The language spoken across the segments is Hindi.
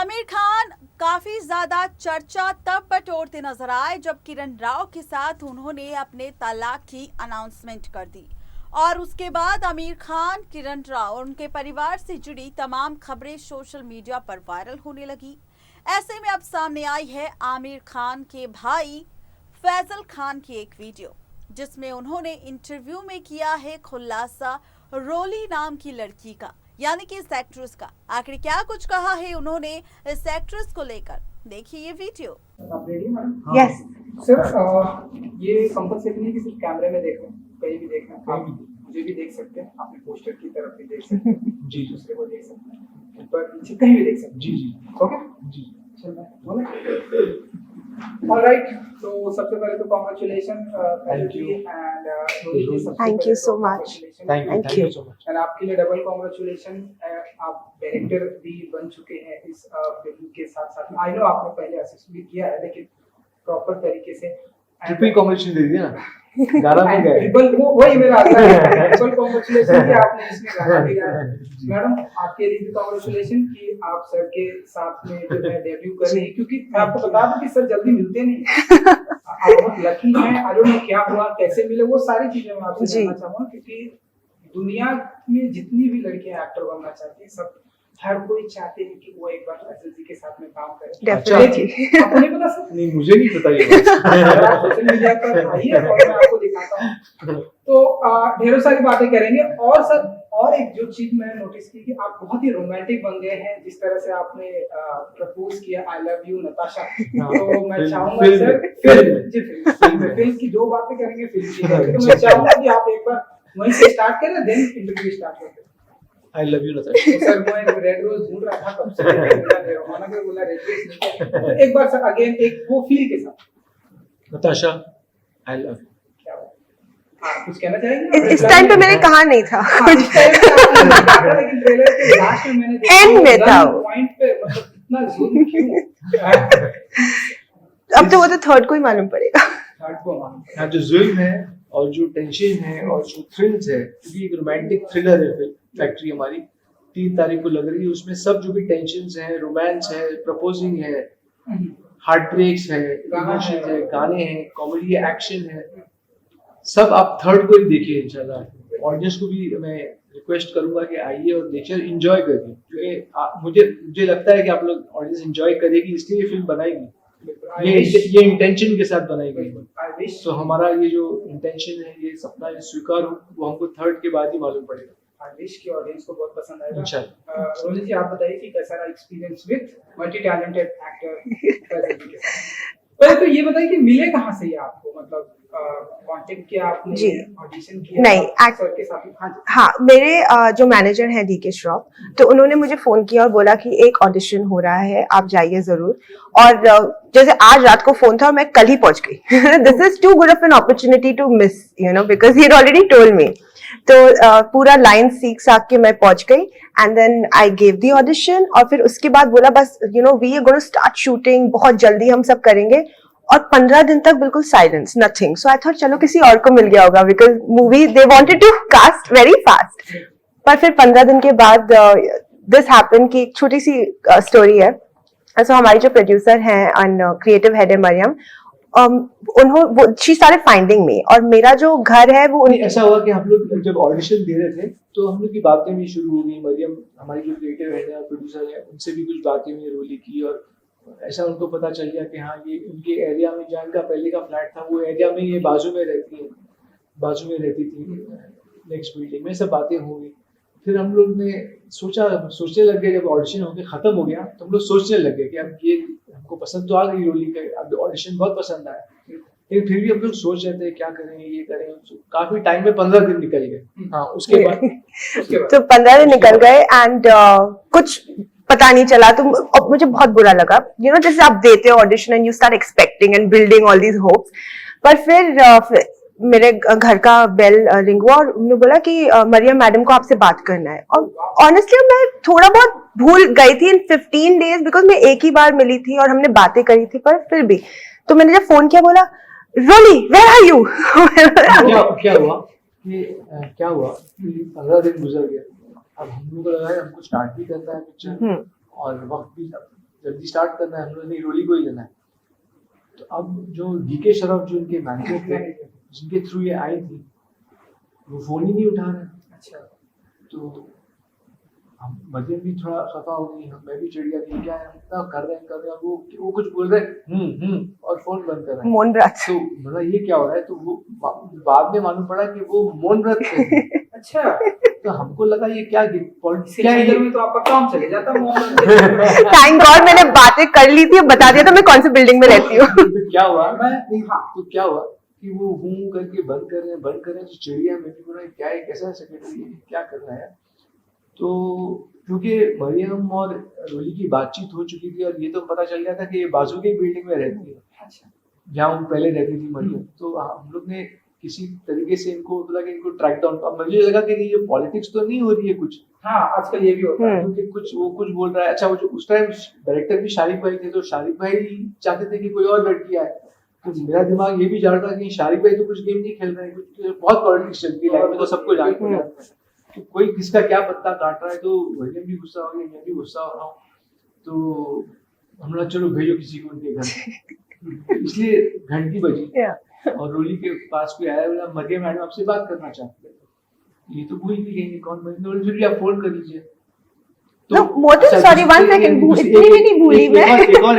आमिर खान काफी ज्यादा चर्चा तब बटोरते नजर आए जब किरण राव के साथ उन्होंने अपने तलाक की अनाउंसमेंट कर दी और उसके बाद आमिर खान, किरण राव और उनके परिवार से जुड़ी तमाम खबरें सोशल मीडिया पर वायरल होने लगी। ऐसे में अब सामने आई है आमिर खान के भाई फैजल खान की एक वीडियो जिसमें उन्होंने इंटरव्यू में किया है खुलासा रोली नाम की लड़की का, यानी कि इस एक्ट्रेस का। आखिर क्या कुछ कहा है उन्होंने इस एक्ट्रेस को लेकर, देखिए ये वीडियो। यस सर, ये कंपलसरी नहीं कि सिर्फ कैमरे में देखना, कहीं भी देखना, आप मुझे भी देख सकते हैं, अपने पोस्टर की तरफ भी देख सकते हैं, जी दूसरे को देख सकते हैं, ऊपर नीचे कहीं भी देख सकते हैं। जी जी ओके जी चलो ऑलराइट। तो सबसे पहले तो congratulation, thank you and thank you so much. Thank you so much. And आपके लिए डबल कांग्रेचुलेशन, आप डायरेक्टर भी बन चुके हैं इस फिल्म के साथ साथ। आई नो आपने पहले असिस्ट भी किया है लेकिन प्रॉपर तरीके से ट्रिपल कांग्रेचुलेशन दे दिया ना, गाना भी गया ट्रिपल, वो वही मेरा आता है ट्रिपल कांग्रेचुलेशन कि आपने इसमें गाना भी गाया। मैडम आपके लिए भी कांग्रेचुलेशन कि आप सर के साथ में जो है डेब्यू कर रही है, क्योंकि मैं आपको बता दूं कि सर जल्दी मिलते नहीं, आप बहुत लकी हैं। आई डोंट नो क्या हुआ, कैसे मिले, वो सारी चीजें मैं आपसे जानना चाहूंगा, क्योंकि दुनिया में जितनी भी लड़कियां एक्टर बनना चाहती हैं, सब हर कोई चाहते हैं कि वो एक बार फैजल जी के साथ में काम करे। डेफिनेटली आपको नहीं पता सर? नहीं, मुझे नहीं पता ये बात। अगर आप सोशल मीडिया पर आइए और मैं आपको दिखाता हूँ तो ढेरों सारी बातें करेंगे। और सर और एक जो चीज मैंने नोटिस की कि आप बहुत ही रोमांटिक बन गए हैं, जिस तरह से आपने प्रपोज किया आई लव यू नताशा। तो मैं चाहूंगा सर फिल्म की जो बातें करेंगे फिल्म की करेंगे, तो मैं चाहूंगा कि आप एक बार वहीं से स्टार्ट करें, देन इंटरव्यू स्टार्ट करते हैं। I love you Natasha. Sir मैं रेड रोज ढूंढ रहा था कब से, रोमाना के बोला रेड रोज नहीं है। तो एक बार सर अगेन एक वो फील के साथ नताशा आई लव यू। क्या आप कुछ कहना चाहेंगे? इस टाइम पे मैंने कहा नहीं था, इस टाइम पे आपने नहीं कहा, लेकिन ट्रेलर के लास्ट में मैंने देखा एंड में था पॉइंट पे, मतलब इतना जूम क्यों? अब तो वो तो थर्ड को ही मालूम पड़ेगा। थर्ड को मान यहाँ जो जुल्म है और जो टेंशन है और जो थ्रिल्स है, क्योंकि एक रोमांटिक थ्रिलर है फिल्म फैक्ट्री हमारी 3 तारीख को लग रही है। उसमें सब जो भी टेंशन्स है, रोमांस है, प्रपोजिंग है, हार्ट ब्रेक्स है, इमोशंस है, गाने हैं, कॉमेडी है, एक्शन है, सब आप थर्ड को ही देखिए इंशाल्लाह। ऑडियंस को भी मैं रिक्वेस्ट करूंगा कि आइए और देखिए, एंजॉय करिए, क्योंकि मुझे लगता है कि आप लोग ऑडियंस एंजॉय करेगी, इसलिए ये फिल्म बनाएगी, ये इंटेंशन के साथ बनाई गई। तो हमारा ये जो इंटेंशन है, ये सपना ये स्वीकार हो, वो हमको थर्ड के बाद ही मालूम पड़ेगा। आई विश की ऑडियंस को बहुत पसंद आएगा इंशाल्लाह। रोहित जी आप बताइए कि कैसा रहा experience with multi talented actor? पहले तो ये बताइए कि मिले कहाँ से ये आपको, मतलब कांटेक्ट किया आपने, जी ऑडिशन किया नहीं, सर के साथ? हाँ मेरे जो मैनेजर हैं डीके श्रॉफ, तो उन्होंने मुझे फोन किया और बोला कि एक ऑडिशन हो रहा है, आप जाइए जरूर। और जैसे आज रात को फोन था और मैं कल ही पहुंच गई। This is too good of an opportunity to miss, you know, because he already told me. तो पूरा लाइन सीख साख के मैं पहुंच गई and then I gave the audition. और फिर उसके बाद बोला बस you know we are going to start shooting, बहुत जल्दी हम सब करेंगे। और 15 दिन तक बिल्कुल silence, nothing. So I thought चलो किसी और को मिल गया होगा, because movie they wanted to cast very fast. पर फिर 15 दिन के बाद दिस हैपन की एक छोटी सी स्टोरी है। सो हमारी जो प्रोड्यूसर हैं एंड क्रिएटिव हेड है मरियम, उन्होंने शी स्टार्टेड फाइंडिंग मी, और मेरा जो घर है वो ऐसा हुआ कि हम लोग जब ऑडिशन दे रहे थे तो हम लोग की बातें भी शुरू हो गई। मरियम हमारी जो क्रिएटिव हेड है और प्रोड्यूसर है, उनसे भी कुछ बातें हुई रोली की, और ऐसा उनको पता चल गया कि हाँ ये उनके एरिया में जहाँ इनका पहले का फ्लैट था वो एरिया में ये बाजू में रहती थी नेक्स्ट बिल्डिंग में। सब बातें हो गई। फिर हम लोग ने सोचने लग गए, जब ऑडिशन होकर खत्म हो गया तो हम लोग सोचने लग गए कि अब ये हमको पसंद तो आ गई रोली का, अब ऑडिशन बहुत पसंद आया, लेकिन फिर भी हम लोग सोच रहे थे क्या करें, ये करें। काफी टाइम में 15 दिन निकल गए। हाँ उसके बाद तो 15 दिन निकल गए एंड कुछ पता नहीं चला। तो मुझे बहुत बुरा लगा, यू नो, जैसे आप देते हो audition and you start expecting and building all these hopes. पर फिर मेरे घर का बेल रिंग हुआ और उन्होंने बोला कि मरियम मैडम को आपसे बात करना है। और ऑनेस्टली मैं थोड़ा बहुत भूल गई थी इन 15 डेज, बिकॉज मैं एक ही बार मिली थी और हमने बातें करी थी, पर फिर भी। तो मैंने जब फोन किया बोला रोली वेयर आर यू? क्या हुआ कि 15 दिन गुजर गया। अब हम लोग को लगा हमको स्टार्ट भी करना है पिक्चर और वक्त भी जल्दी स्टार्ट करना है, हम लोगों ने रोली को ही लेना है। तो अब जो डीके श्रॉफ जो इनके मैनेजर थे, जिनके थ्रू ये आई थी, वो फोन ही नहीं उठा रहे। अच्छा, तो हम मरियम भी थोड़ा खफा हो गई, मैं भी चिढ़ गया कि क्या है, हम इतना कर रहे हैं, और वो कुछ बोल रहे हैं और फोन बंद कर रहे हैं। मौन व्रत। तो मतलब ये क्या हो रहा है, तो वो बाद में मालूम पड़ा कि वो मौन व्रत थे। अच्छा, तो हमको लगा ये क्या इसके चक्कर में तो आपका काम चले जाता मोहन। थैंक गॉड मैंने बातें कर ली थी, अब बता दिया था मैं कौन सी बिल्डिंग में रहती हूँ। तो क्या हुआ, हाँ, तो क्या हुआ कि वो हूँ करके बंद कर रहे हैं, तो चिड़िया में भी बोला क्या है, कैसा सेक्रेटरी क्या कर रहा है। तो क्योंकि मरियम और रोली की बातचीत हो चुकी थी और ये तो पता चल गया था कि ये बाजू की बिल्डिंग में रहती है, अच्छा, जहाँ वो पहले रहती थी मरियम। तो हम लोग ने किसी तरीके से इनको बोला कि इनको ट्रैक डाउन। अब मुझे लगा कि ये पॉलिटिक्स तो नहीं हो रही है कुछ, हाँ आजकल ये भी होता है। क्योंकि वो कुछ बोल रहा है। अच्छा, वो जो उस टाइम डायरेक्टर भी शारिक भाई थे, तो शारिक भाई चाहते थे कि कोई और लड़की आए। तो मेरा दिमाग ये भी जा रहा था कि शारिक भाई तो कुछ गेम नहीं खेल रहे हैं, कुछ बहुत पॉलिटिक्स चलती है लाइफ में, तो सबको जानते हैं। तो कोई किसका क्या पत्ता काट रहा है, तो मरियम भी गुस्सा हो गई, मैं भी गुस्सा हो रहा हूँ। तो हमने चलो भेजो किसी को उनके घर। इसलिए घंटी बजी और रोली के पास कोई आया, बोला मरियम मैडम आपसे बात करना चाहते हैं। ये तो भूल भी गई कौन मरियम, फिर आप फोन कर लीजिए। No, more than sorry, one second, इतनी भी नहीं भूली मैं। एक और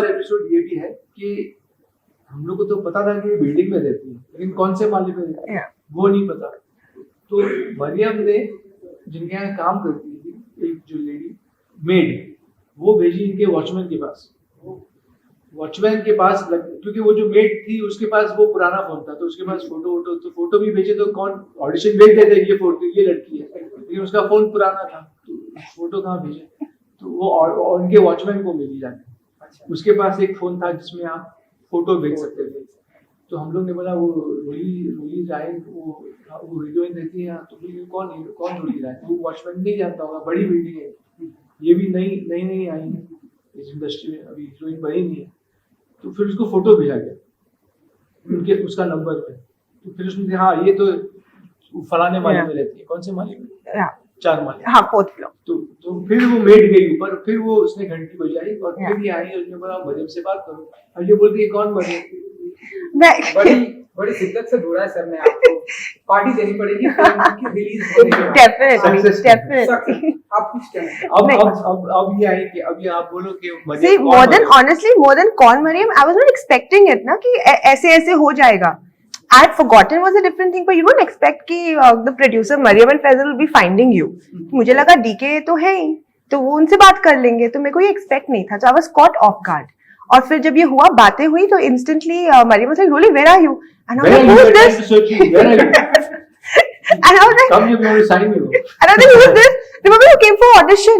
एपिसोड ये भी है कि हम लोग को तो पता था कि बिल्डिंग में रहती है, लेकिन कौन से माले पे रहती है वो नहीं पता। तो मरियम ने जिनके यहाँ काम करती थी, एक जो लेडी मेड, वो भेजी इनके वॉचमैन के पास। वॉचमैन के पास क्योंकि वो जो मेड थी उसके पास वो पुराना फोन था, तो उसके पास फोटो भी भेजे। तो कौन ऑडिशन भेज देते, ये फोटो ये लड़की है, लेकिन उसका फोन पुराना था, तो फोटो कहाँ भेजे। तो वो उनके वॉचमैन को मिली जाती। उसके पास एक फोन था जिसमें आप फोटो भेज सकते थे। तो हम लोग ने बोला वो रोली राय वो हीरोइन रहती है, तो कौन रोली राय, वो वॉचमैन नहीं जानता होगा, बड़ी बिल्डिंग है, ये भी नई आई है इस इंडस्ट्री में, अभी हीरोइन बनी नहीं है। तो फिर उसको फोटो भेजा गया उनके उसका नंबर पे। तो फिर उसने हाँ ये तो फलाने माले में रहती है, कौन से माले में, 4 माले, हाँ 4th फ्लोर। तो फिर वो मेड गई ऊपर, फिर वो उसने घंटी बजाई और फिर ये आई, उसने बोला मरियम से बात करो। और ये बोलती है कौन मरियम। बड़ी शिद्दत से ढूंढा है सर ने आपको, पार्टी देनी पड़ेगी रिलीज डेफिनेटली। आप कुछ कहें अब ये आई कि अभी आप बोलो कि See, more than कौन Maryam, I was not expecting it ना कि ऐसे हो जाएगा। I had forgotten was a different thing, but you don't expect कि the producer Mariam and Faisal will be finding you. मुझे लगा DK तो है ही, तो वो उनसे बात कर लेंगे, तो मेरे को ये expect नहीं था, so I was caught off guard. और फिर जब ये हुआ, बातें हुई, तो instantly Mariam was like, "Rolly, where are you?" And I was like, "Who is this?" And I was like, "Come, you want to sign me?" And I was like, "Who is this?" Remember you came for audition?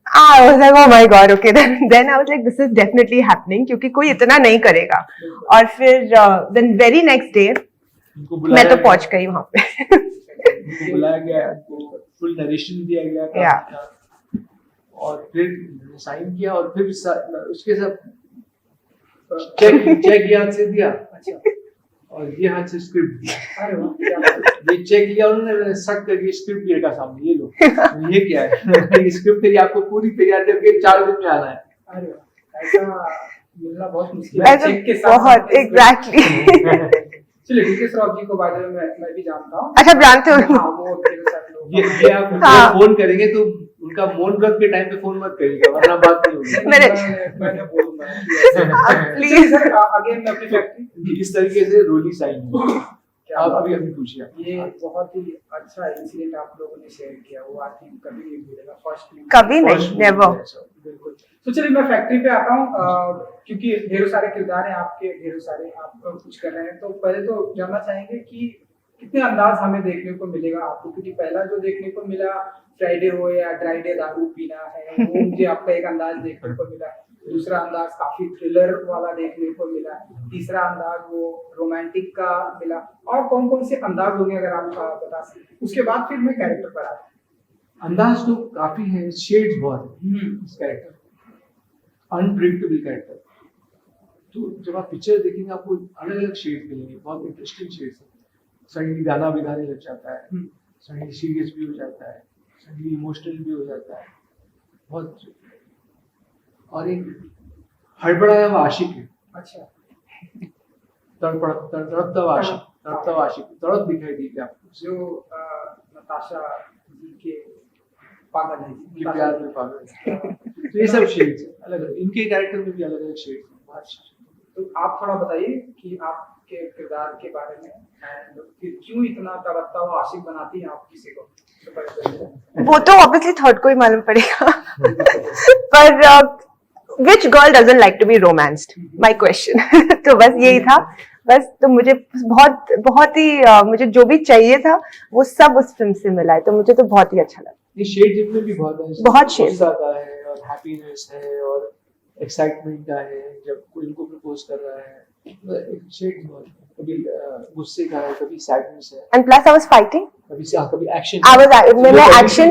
I was like, oh my god, okay. Then I was like, this is definitely happening क्योंकि कोई इतना नहीं करेगा। और फिर then very next day मैं तो पहुंच गई वहाँ पे। बुलाया गया, फुल नरेशन दिया गया और फिर साइन किया और फिर उसके सब चेक याद से दिया और ये हाथ से स्क्रिप्ट दिया। अरे वाह, ये चेक लिया उन्होंने, मैंने सट करके स्क्रिप्ट लिया का सामने, ये लो ये क्या है, ये स्क्रिप्ट है, आपको पूरी तैयार करके 4 दिन में आना है। अरे वाह, ऐसा मिलना बहुत मुश्किल है चेक के साथ। बहुत एग्जैक्टली। चलिए डीके श्रॉफ जी को बाद में मैं भी जानता हूँ। अच्छा, जानते हो? हाँ, वो ये आप फोन करेंगे तो उनका मौन व्रत के टाइम पे फोन मत करिएगा, वरना बात नहीं होगी। मैंने बोलूंगा प्लीज सर, अगेन मैं अपनी फैक्ट्री इस तरीके से रोली साइन हुई। आप अभी पूछिए। ये बहुत ही अच्छा इंसिडेंट आप लोगों ने शेयर किया, वो आई थिंक कभी नहीं भूलेगा, कभी नहीं, नेवर। बिल्कुल। तो चलिए मैं फैक्ट्री पे आता हूँ, क्योंकि ढेरों सारे किरदार हैं आपके, ढेरों सारे आप कुछ कर रहे हैं। तो पहले तो जानना चाहेंगे कि कितने अंदाज हमें देखने को मिलेगा आपको, क्योंकि पहला जो देखने को मिला फ्राइडे हो या ड्राई डे दारू पीना है, वो मुझे आपका एक अंदाज देखने को मिला। दूसरा अंदाज काफी थ्रिलर वाला देखने को मिला, तीसरा अंदाज वो रोमांटिक का मिला, और कौन कौन से अंदाज होंगे अगर आप बता सकते। उसके बाद फिर मैं कैरेक्टर पर आता हूँ। अंदाज तो काफी है, शेड्स बहुत है इस कैरेक्टर, अनप्रेडिक्टेबल कैरेक्टर। तो जब आप पिक्चर देखेंगे आपको अलग अलग शेड मिलेंगे, बहुत इंटरेस्टिंग शेड्स। सडनली गाना भी गाने लग जाता है, सडनली सीरियस भी हो जाता है, सडनली इमोशनल भी हो जाता है, बहुत और एक हड़बड़ाया हुआ आशिक है, अच्छा तड़पता हुआ आशिक, तड़प दिखाई दी क्या आपको? जो नताशा जी के पागल है ये प्यार में पागल है। तो ये सब शेड्स हैं, अलग अलग, इनके कैरेक्टर में भी अलग अलग शेड्स हैं। अच्छा तो आप थोड़ा बताइए कि आपके किरदार के बारे में and फिर क्यों इतना तड़पता हुआ आशिक बनाती हैं आप किसी को तो पहले वो तो ऑब्वियसली थर्ड को ही मालूम पड़ेगा पर which girl doesn't like to be romanced, my question तो बस यही था। बस तो मुझे बहुत ही मुझे जो भी चाहिए था वो सब उस फिल्म से मिला है, तो मुझे तो बहुत ही अच्छा लगा। ये शेड इनमें भी बहुत है, बहुत shades। गुस्सा का है और हैप्पीनेस है और एक्साइटमेंट का है जब कोई इनको प्रपोज कर रहा है, शेड बहुत है। कभी गुस्से का है, कभी सैडनेस है, and plus I was fighting, कभी एक्शन। मैंने एक्शन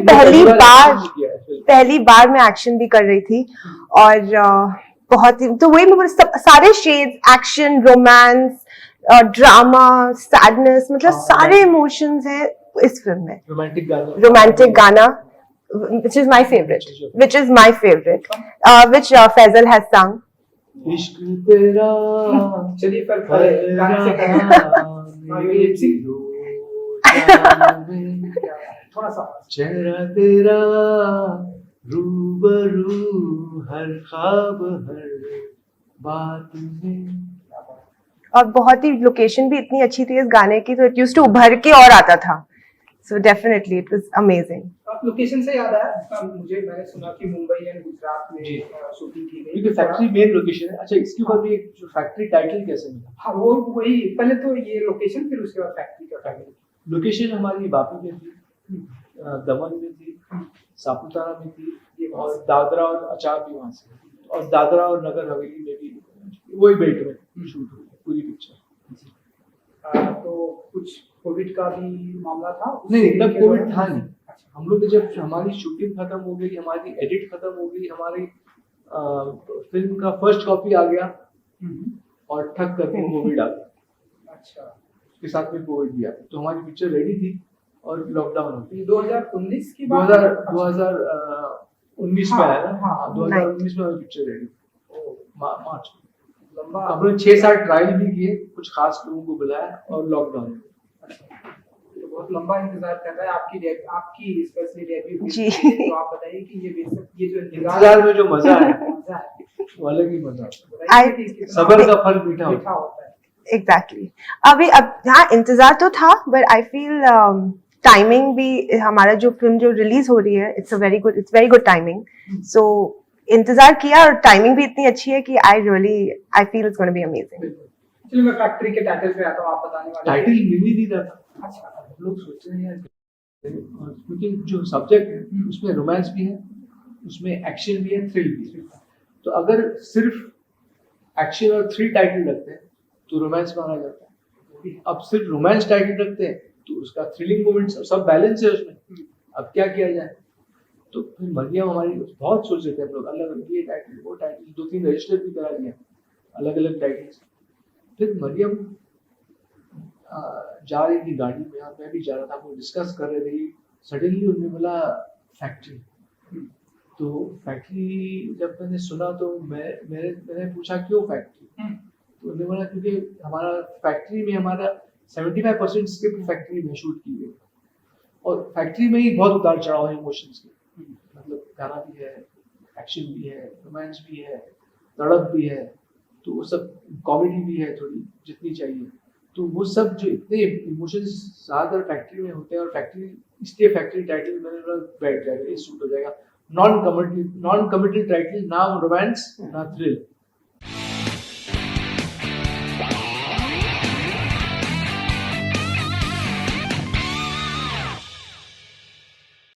पहली बार मैं एक्शन भी कर रही थी और बहुत ही, तो वही मैं बोल, सारे shades, action, romance, drama, sadness, मतलब सारे इमोशंस हैं इस फिल्म में। रोमांटिक गाना which is my favorite, which Faisal has sung. इश्क तेरा चलिए फिर गाने से थोड़ा सा चेहरा तेरा रूबरू हर ख्वाब हर बात में। और बहुत ही लोकेशन भी इतनी अच्छी थी इस गाने की, तो इट यूज्ड टू उभर के और आता था, so definitely it was amazing. Location से याद आया मैंने सुना कि मुंबई एंड गुजरात में शूटिंग की गई, क्योंकि फैक्ट्री मेन लोकेशन है। अच्छा, इसके ऊपर भी एक जो फैक्ट्री टाइटल कैसे मिला? हाँ वो वही, पहले तो ये लोकेशन फिर उसके बाद फैक्ट्री का टाइटल। लोकेशन हमारी वापी में थी, दमन में थी, सापुतारा में थी और दादरा और अचार भी वहाँ से, और दादरा और नगर हवेली में भी वही बेल्ट में शूट हुई पूरी पिक्चर। तो कुछ कोविड का भी मामला था? नहीं, तब कोविड था नहीं। हम लोग जब हमारी शूटिंग खत्म हो गई, हमारी एडिट खत्म हो गई, हमारी फिल्म का फर्स्ट कॉपी आ गया और ठक करके कोविड आ गया। अच्छा, उसके साथ में कोविड भी आ गया, तो हमारी पिक्चर रेडी थी और लॉकडाउन हो गया। 2019 की बात? 2019 में आया ना। हाँ, 2019 में हमारी पिक्चर रेडी, मार्च में। हमने 6-7 ट्रायल भी किए, कुछ खास लोगों को बुलाया और लॉकडाउन। तो बहुत लंबा इंतजार कर रहा है आपकी स्पेशली डेब्यू जी। तो आप बताइए कि ये जो इंतजार में जो मजा है वो अलग ही मजा है। सब्र का फल मीठा होता है। एग्जैक्टली। अभी अब हाँ, इंतजार तो था, बट आई फील टाइमिंग भी, हमारा जो फिल्म जो रिलीज हो रही है, इट्स वेरी गुड टाइमिंग। सो इंतजार किया और टाइमिंग भी इतनी अच्छी है कि I feel it's gonna be amazing. चलिए मैं फैक्ट्री के टाइटल पे आता हूँ, आप बताने वाले टाइटल मिल ही नहीं रहा था। अच्छा, लोग सोच रहे हैं क्योंकि जो सब्जेक्ट है उसमें रोमांस भी है, उसमें एक्शन भी है, थ्रिल भी है। तो अगर सिर्फ एक्शन और थ्रिल टाइटल रखते हैं तो रोमांस माना जाता है। अब सिर्फ रोमांस टाइटल रखते हैं तो उसका थ्रिलिंग मोमेंट सब बैलेंस है उसमें। अब क्या किया जाए, तो फिर मरियम हमारी बहुत सोच रहे थे हम लोग, अलग अलग ये टाइटल वो टाइटल, 2-3 रजिस्टर भी करा लिया अलग अलग टाइटल्स। फिर मरियम जा रही थी गाड़ी में और मैं भी जा रहा था, वो डिस्कस कर रहे थे, सडनली उन्होंने बोला फैक्ट्री। तो फैक्ट्री जब मैंने सुना तो मैंने पूछा क्यों फैक्ट्री? तो उन्होंने बोला क्योंकि हमारा फैक्ट्री में हमारा 75% स्क्रिप्ट फैक्ट्री में शूट की गई और फैक्ट्री में ही बहुत उतार चढ़ाव है इमोशंस के, मतलब गाना भी है, एक्शन भी है, रोमांस भी है, तड़प भी है, तो वो सब कॉमेडी भी है थोड़ी जितनी चाहिए। तो वो सब जो इतने इमोशंस ज़्यादातर फैक्ट्री में होते हैं और फैक्ट्री, इसलिए फैक्ट्री टाइटल मैंने बैठ जाएगा, ये सूट हो जाएगा। नॉन कमिटल टाइटल, ना रोमांस ना थ्रिल,